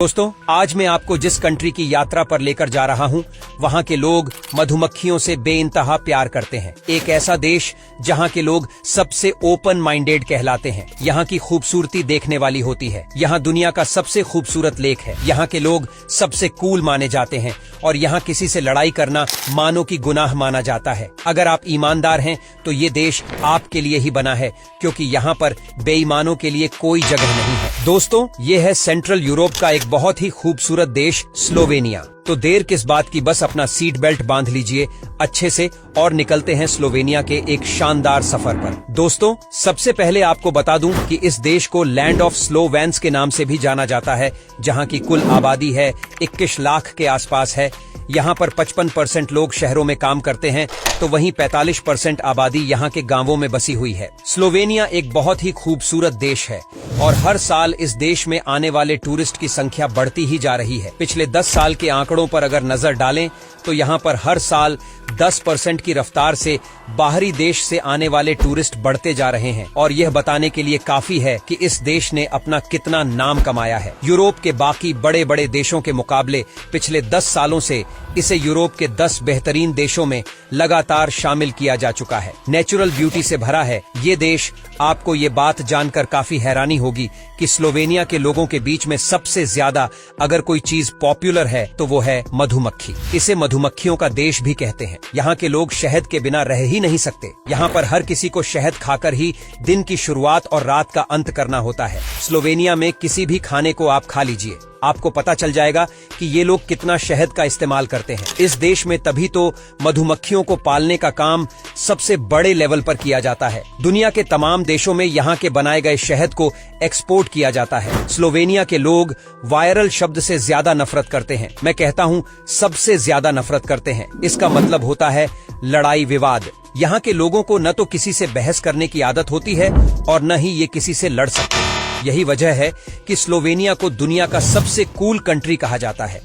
दोस्तों, आज मैं आपको जिस कंट्री की यात्रा पर लेकर जा रहा हूं, वहां के लोग मधुमक्खियों से बेइंतहा प्यार करते हैं। एक ऐसा देश जहां के लोग सबसे ओपन माइंडेड कहलाते हैं। यहां की खूबसूरती देखने वाली होती है। यहां दुनिया का सबसे खूबसूरत लेक है। यहां के लोग सबसे कूल माने जाते हैं और यहां किसी से लड़ाई करना मानो की गुनाह माना जाता है। अगर आप ईमानदार हैं तो ये देश आपके लिए ही बना है, क्योंकि यहाँ पर बेईमानों के लिए कोई जगह नहीं है। दोस्तों, ये है सेंट्रल यूरोप का एक बहुत ही खूबसूरत देश स्लोवेनिया। तो देर किस बात की, बस अपना सीट बेल्ट बांध लीजिए अच्छे से और निकलते हैं स्लोवेनिया के एक शानदार सफर पर। दोस्तों, सबसे पहले आपको बता दूं कि इस देश को लैंड ऑफ स्लोवेन्स के नाम से भी जाना जाता है, जहां की कुल आबादी है 21 लाख के आसपास है। यहाँ पर 55% लोग शहरों में काम करते हैं, तो वहीं 45% आबादी यहाँ के गांवों में बसी हुई है। स्लोवेनिया एक बहुत ही खूबसूरत देश है और हर साल इस देश में आने वाले टूरिस्ट की संख्या बढ़ती ही जा रही है। पिछले 10 साल के आंकड़ों पर अगर नजर डालें तो यहाँ पर हर साल 10% की रफ्तार से बाहरी देश से आने वाले टूरिस्ट बढ़ते जा रहे हैं और यह बताने के लिए काफी है कि इस देश ने अपना कितना नाम कमाया है। यूरोप के बाकी बड़े बड़े देशों के मुकाबले पिछले 10 सालों से इसे यूरोप के 10 बेहतरीन देशों में लगातार शामिल किया जा चुका है। नेचुरल ब्यूटी से भरा है ये देश। आपको ये बात जानकर काफी हैरानी होगी कि स्लोवेनिया के लोगों के बीच में सबसे ज्यादा अगर कोई चीज पॉपुलर है तो वो है मधुमक्खी। इसे मधुमक्खियों का देश भी कहते हैं। यहाँ के लोग शहद के बिना रह ही नहीं सकते। यहाँ पर हर किसी को शहद खाकर ही दिन की शुरुआत और रात का अंत करना होता है। स्लोवेनिया में किसी भी खाने को आप खा लीजिए, आपको पता चल जाएगा कि ये लोग कितना शहद का इस्तेमाल करते हैं। इस देश में तभी तो मधुमक्खियों को पालने का काम सबसे बड़े लेवल पर किया जाता है। दुनिया के तमाम देशों में यहाँ के बनाए गए शहद को एक्सपोर्ट किया जाता है। स्लोवेनिया के लोग वायरल शब्द से ज्यादा नफरत करते हैं। मैं कहता हूँ सबसे ज्यादा नफरत करते हैं। इसका मतलब होता है लड़ाई विवाद। यहाँ के लोगों को न तो किसी से बहस करने की आदत होती है और न ही ये किसी से लड़ सकते हैं। यही वजह है कि स्लोवेनिया को दुनिया का सबसे कूल कंट्री कहा जाता है।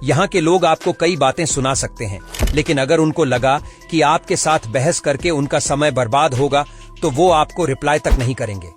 यहाँ के लोग आपको कई बातें सुना सकते हैं, लेकिन अगर उनको लगा कि आपके साथ बहस करके उनका समय बर्बाद होगा तो वो आपको रिप्लाई तक नहीं करेंगे।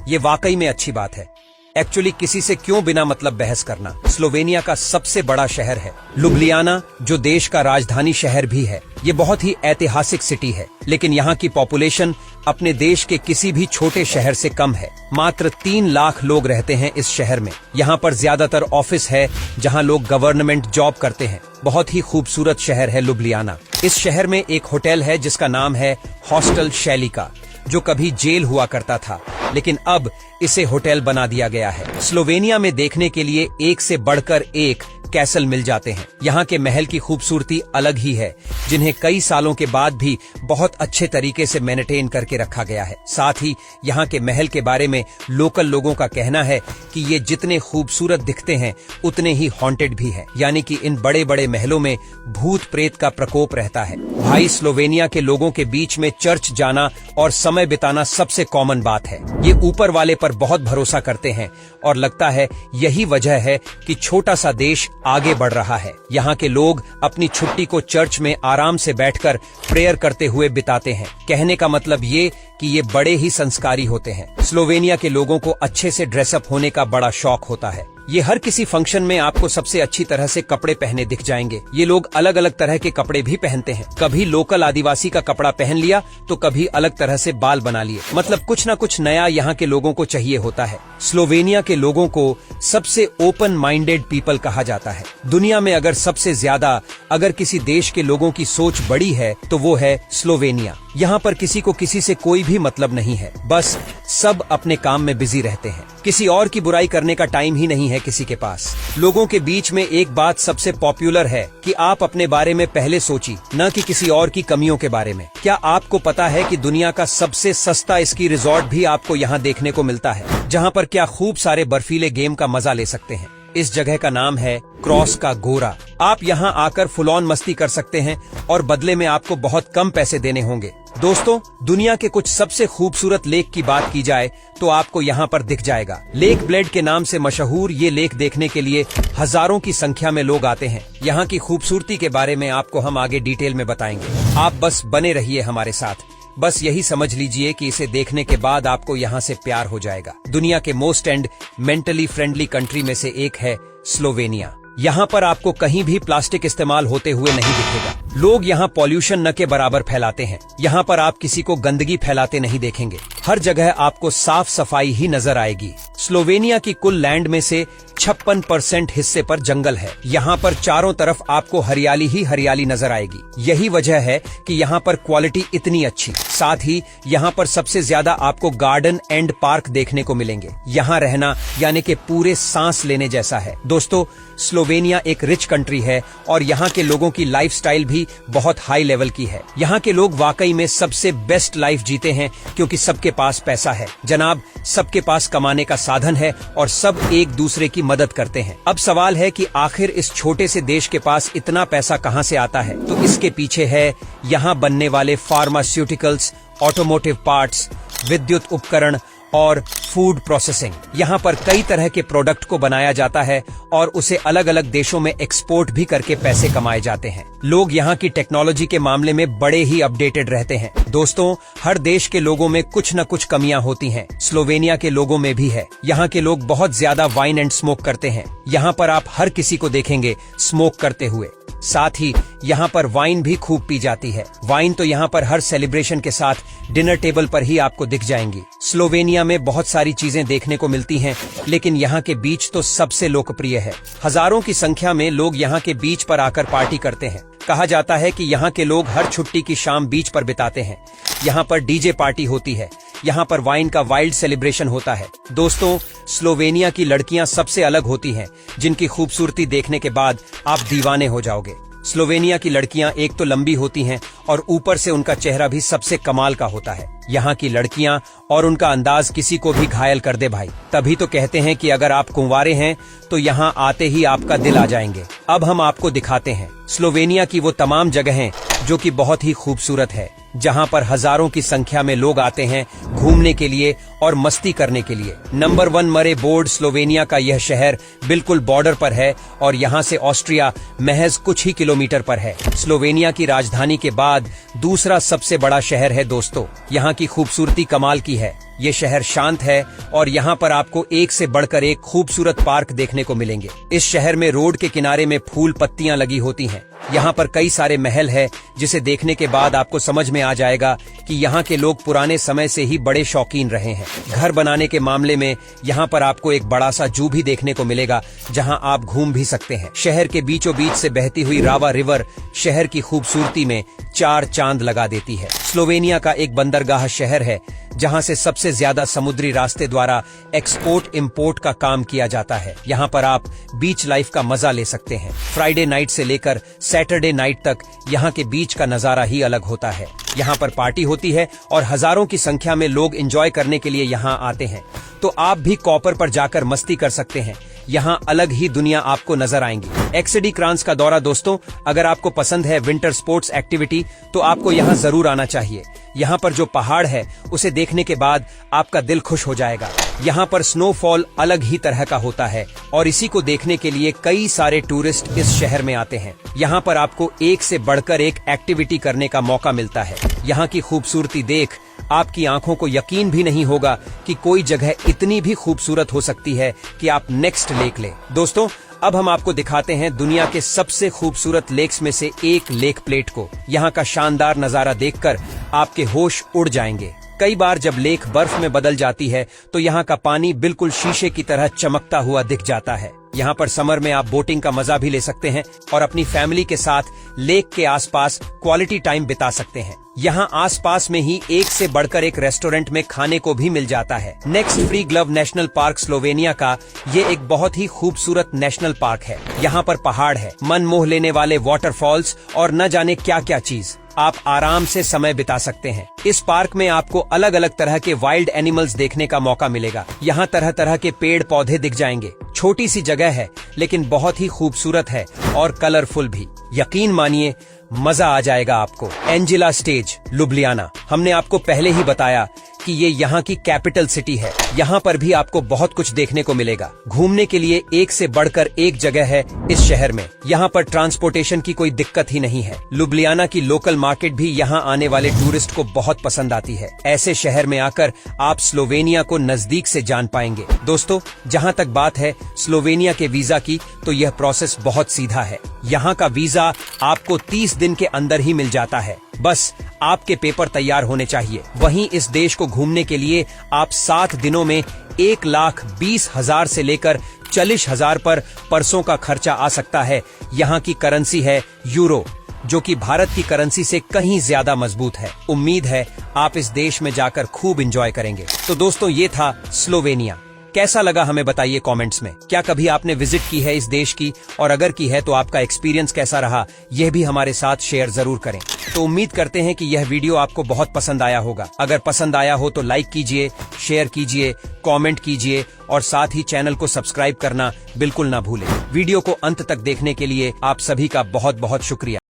ये वाकई में अच्छी बात है। एक्चुअली किसी से क्यों बिना मतलब बहस करना। स्लोवेनिया का सबसे बड़ा शहर है लुब्लियाना, जो देश का राजधानी शहर भी है। ये बहुत ही ऐतिहासिक सिटी है, लेकिन यहाँ की पॉपुलेशन अपने देश के किसी भी छोटे शहर से कम है। मात्र 3 लाख लोग रहते हैं इस शहर में। यहाँ पर ज्यादातर ऑफिस है जहाँ लोग गवर्नमेंट जॉब करते हैं। बहुत ही खूबसूरत शहर है लुब्लियाना। इस शहर में एक होटल है जिसका नाम है हॉस्टल शैलिका, जो कभी जेल हुआ करता था, लेकिन अब इसे होटल बना दिया गया है। स्लोवेनिया में देखने के लिए एक से बढ़कर एक कैसल मिल जाते हैं। यहाँ के महल की खूबसूरती अलग ही है, जिन्हें कई सालों के बाद भी बहुत अच्छे तरीके से मेंटेन करके रखा गया है। साथ ही यहाँ के महल के बारे में लोकल लोगों का कहना है कि ये जितने खूबसूरत दिखते हैं उतने ही हॉन्टेड भी हैं, यानी कि इन बड़े बड़े महलों में भूत प्रेत का प्रकोप रहता है। भाई, स्लोवेनिया के लोगों के बीच में चर्च जाना और समय बिताना सबसे कॉमन बात है। ये ऊपर वाले पर बहुत भरोसा करते हैं और लगता है यही वजह है कि छोटा सा देश आगे बढ़ रहा है। यहाँ के लोग अपनी छुट्टी को चर्च में आराम से बैठकर प्रेयर करते हुए बिताते हैं। कहने का मतलब ये कि ये बड़े ही संस्कारी होते हैं। स्लोवेनिया के लोगों को अच्छे से ड्रेसअप होने का बड़ा शौक होता है। ये हर किसी फंक्शन में आपको सबसे अच्छी तरह से कपड़े पहने दिख जाएंगे। ये लोग अलग अलग तरह के कपड़े भी पहनते हैं। कभी लोकल आदिवासी का कपड़ा पहन लिया तो कभी अलग तरह से बाल बना लिए। मतलब कुछ न कुछ नया यहाँ के लोगों को चाहिए होता है। स्लोवेनिया के लोगों को सबसे ओपन माइंडेड पीपल कहा जाता है। दुनिया में अगर सबसे ज्यादा अगर किसी देश के लोगों की सोच बड़ी है तो वो है स्लोवेनिया। यहाँ पर किसी को किसी से कोई भी मतलब नहीं है। बस सब अपने काम में बिजी रहते हैं। किसी और की बुराई करने का टाइम ही नहीं है किसी के पास। लोगों के बीच में एक बात सबसे पॉपुलर है कि आप अपने बारे में पहले सोचिए, न कि किसी और की कमियों के बारे में। क्या आपको पता है कि दुनिया का सबसे सस्ता स्की रिजॉर्ट भी आपको यहाँ देखने को मिलता है, जहाँ पर क्या खूब सारे बर्फीले गेम का मजा ले सकते हैं। इस जगह का नाम है क्रॉस का गोरा। आप यहाँ आकर फुल ऑन मस्ती कर सकते हैं और बदले में आपको बहुत कम पैसे देने होंगे। दोस्तों, दुनिया के कुछ सबसे खूबसूरत लेक की बात की जाए तो आपको यहाँ पर दिख जाएगा। लेक ब्लेड के नाम से मशहूर ये लेक देखने के लिए हजारों की संख्या में लोग आते हैं। यहाँ की खूबसूरती के बारे में आपको हम आगे डिटेल में बताएंगे। आप बस बने रहिए हमारे साथ। बस यही समझ लीजिए कि इसे देखने के बाद आपको यहाँ से प्यार हो जाएगा। दुनिया के most and mentally friendly country में से एक है स्लोवेनिया। यहाँ पर आपको कहीं भी प्लास्टिक इस्तेमाल होते हुए नहीं दिखेगा। लोग यहाँ पॉल्यूशन न के बराबर फैलाते हैं। यहाँ पर आप किसी को गंदगी फैलाते नहीं देखेंगे। हर जगह आपको साफ सफाई ही नजर आएगी। स्लोवेनिया की कुल लैंड में से 56% हिस्से पर जंगल है। यहाँ पर चारों तरफ आपको हरियाली ही हरियाली नजर आएगी। यही वजह है कि यहाँ पर क्वालिटी इतनी अच्छी। साथ ही यहाँ पर सबसे ज्यादा आपको गार्डन एंड पार्क देखने को मिलेंगे। यहाँ रहना यानी कि पूरे सांस लेने जैसा है। दोस्तों, स्लोवेनिया एक रिच कंट्री है और यहाँ के लोगों की लाइफस्टाइल भी बहुत हाई लेवल की है। यहाँ के लोग वाकई में सबसे बेस्ट लाइफ जीते हैं क्योंकि सबके पास पैसा है जनाब, सबके पास कमाने का साधन है और सब एक दूसरे की मदद करते हैं। अब सवाल है कि आखिर इस छोटे से देश के पास इतना पैसा कहां से आता है? तो इसके पीछे है यहाँ बनने वाले फार्मास्यूटिकल्स, ऑटोमोटिव पार्ट्स, विद्युत उपकरण और फूड प्रोसेसिंग। यहाँ पर कई तरह के प्रोडक्ट को बनाया जाता है और उसे अलग अलग देशों में एक्सपोर्ट भी करके पैसे कमाए जाते हैं। लोग यहाँ की टेक्नोलॉजी के मामले में बड़े ही अपडेटेड रहते हैं। दोस्तों, हर देश के लोगों में कुछ न कुछ कमियां होती हैं। स्लोवेनिया के लोगों में भी है। यहाँ के लोग बहुत ज्यादा वाइन एंड स्मोक करते हैं। यहाँ पर आप हर किसी को देखेंगे स्मोक करते हुए। साथ ही यहाँ पर वाइन भी खूब पी जाती है। वाइन तो यहाँ पर हर सेलिब्रेशन के साथ डिनर टेबल पर ही आपको दिख जाएंगी। स्लोवेनिया में बहुत सारी चीजें देखने को मिलती हैं, लेकिन यहाँ के बीच तो सबसे लोकप्रिय है। हजारों की संख्या में लोग यहाँ के बीच पर आकर पार्टी करते हैं। कहा जाता है कि यहाँ के लोग हर छुट्टी की शाम बीच पर बिताते हैं। यहाँ पर डीजे पार्टी होती है। यहाँ पर वाइन का वाइल्ड सेलिब्रेशन होता है। दोस्तों, स्लोवेनिया की लड़कियां सबसे अलग होती हैं, जिनकी खूबसूरती देखने के बाद आप दीवाने हो जाओगे। स्लोवेनिया की लड़कियां एक तो लंबी होती हैं और ऊपर से उनका चेहरा भी सबसे कमाल का होता है। यहाँ की लड़कियां और उनका अंदाज किसी को भी घायल कर दे भाई। तभी तो कहते हैं कि अगर आप कुंवारे हैं तो यहाँ आते ही आपका दिल आ जाएंगे। अब हम आपको दिखाते हैं स्लोवेनिया की वो तमाम जगहें जो कि बहुत ही खूबसूरत है, जहाँ पर हजारों की संख्या में लोग आते हैं घूमने के लिए और मस्ती करने के लिए। नंबर 1 मरेबोर्ड स्लोवेनिया का यह शहर बिल्कुल बॉर्डर पर है और यहाँ से ऑस्ट्रिया महज कुछ ही किलोमीटर पर है। स्लोवेनिया की राजधानी के बाद दूसरा सबसे बड़ा शहर है। दोस्तों, यहाँ की खूबसूरती कमाल की है। ये शहर शांत है और यहाँ पर आपको एक से बढ़कर एक खूबसूरत पार्क देखने को मिलेंगे। इस शहर में रोड के किनारे में फूल पत्तियां लगी होती हैं। यहाँ पर कई सारे महल है, जिसे देखने के बाद आपको समझ में आ जाएगा कि यहाँ के लोग पुराने समय से ही बड़े शौकीन रहे हैं। घर बनाने के मामले में यहाँ पर आपको एक बड़ा सा जू भी देखने को मिलेगा, जहाँ आप घूम भी सकते हैं। शहर के बीचों बीच से बहती हुई रावा रिवर शहर की खूबसूरती में 4 चांद लगा देती है। स्लोवेनिया का एक बंदरगाह शहर है, जहां से सबसे ज्यादा समुद्री रास्ते द्वारा एक्सपोर्ट इंपोर्ट का काम किया जाता है। यहाँ पर आप बीच लाइफ का मजा ले सकते हैं। फ्राइडे नाइट से लेकर सैटरडे नाइट तक यहाँ के बीच का नजारा ही अलग होता है। यहाँ पर पार्टी होती है और हजारों की संख्या में लोग एंजॉय करने के लिए यहाँ आते हैं। तो आप भी कॉपर पर जाकर मस्ती कर सकते हैं। यहाँ अलग ही दुनिया आपको नजर आएंगी। एक्सडी क्रांस का दौरा। दोस्तों, अगर आपको पसंद है विंटर स्पोर्ट्स एक्टिविटी तो आपको यहाँ जरूर आना चाहिए। यहाँ पर जो पहाड़ है उसे देखने के बाद आपका दिल खुश हो जाएगा। यहाँ पर स्नोफॉल अलग ही तरह का होता है और इसी को देखने के लिए कई सारे टूरिस्ट इस शहर में आते हैं। यहाँ पर आपको एक से बढ़कर एक एक्टिविटी करने का मौका मिलता है। यहाँ की खूबसूरती देख आपकी आंखों को यकीन भी नहीं होगा कि कोई जगह इतनी भी खूबसूरत हो सकती है कि आप नेक्स्ट लेक लें। दोस्तों, अब हम आपको दिखाते हैं दुनिया के सबसे खूबसूरत लेक्स में से एक लेक प्लेट को। यहाँ का शानदार नजारा देखकर आपके होश उड़ जाएंगे। कई बार जब लेक बर्फ में बदल जाती है तो यहाँ का पानी बिल्कुल शीशे की तरह चमकता हुआ दिख जाता है। यहाँ पर समर में आप बोटिंग का मजा भी ले सकते हैं और अपनी फैमिली के साथ लेक के आसपास क्वालिटी टाइम बिता सकते हैं। यहाँ आसपास में ही एक से बढ़कर एक रेस्टोरेंट में खाने को भी मिल जाता है। Next free glove national park Slovenia का ये एक बहुत ही खूबसूरत नेशनल पार्क है। यहाँ पर पहाड़ है, मन मोह लेने वाले वाटरफॉल्स और न जाने क्या क्या चीज। आप आराम से समय बिता सकते हैं। इस पार्क में आपको अलग अलग तरह के वाइल्ड एनिमल्स देखने का मौका मिलेगा। यहाँ तरह तरह के पेड़ पौधे दिख जाएंगे। छोटी सी जगह है लेकिन बहुत ही खूबसूरत है और कलरफुल भी। यकीन मानिए मजा आ जाएगा आपको। Angela stage Ljubljana. हमने आपको पहले ही बताया क्योंकि ये यहाँ की कैपिटल सिटी है। यहाँ पर भी आपको बहुत कुछ देखने को मिलेगा। घूमने के लिए एक से बढ़कर एक जगह है इस शहर में। यहाँ पर ट्रांसपोर्टेशन की कोई दिक्कत ही नहीं है। लुब्लियाना की लोकल मार्केट भी यहाँ आने वाले टूरिस्ट को बहुत पसंद आती है। ऐसे शहर में आकर आप स्लोवेनिया को नजदीक से जान पाएंगे। दोस्तों, जहाँ तक बात है स्लोवेनिया के वीजा की, तो यह प्रोसेस बहुत सीधा है। यहाँ का वीजा आपको 30 दिन के अंदर ही मिल जाता है। बस आपके पेपर तैयार होने चाहिए। वहीं इस देश को घूमने के लिए आप 7 दिनों में 1,20,000 से लेकर 40,000 पर पर्सों का खर्चा आ सकता है। यहाँ की करेंसी है यूरो, जो कि भारत की करेंसी से कहीं ज्यादा मजबूत है। उम्मीद है आप इस देश में जाकर खूब एंजॉय करेंगे। तो दोस्तों, ये था स्लोवेनिया। कैसा लगा हमें बताइए कमेंट्स में। क्या कभी आपने विजिट की है इस देश की, और अगर की है तो आपका एक्सपीरियंस कैसा रहा, यह भी हमारे साथ शेयर जरूर करें। तो उम्मीद करते हैं कि यह वीडियो आपको बहुत पसंद आया होगा। अगर पसंद आया हो तो लाइक कीजिए, शेयर कीजिए, कमेंट कीजिए और साथ ही चैनल को सब्सक्राइब करना बिल्कुल ना भूलें। वीडियो को अंत तक देखने के लिए आप सभी का बहुत बहुत शुक्रिया।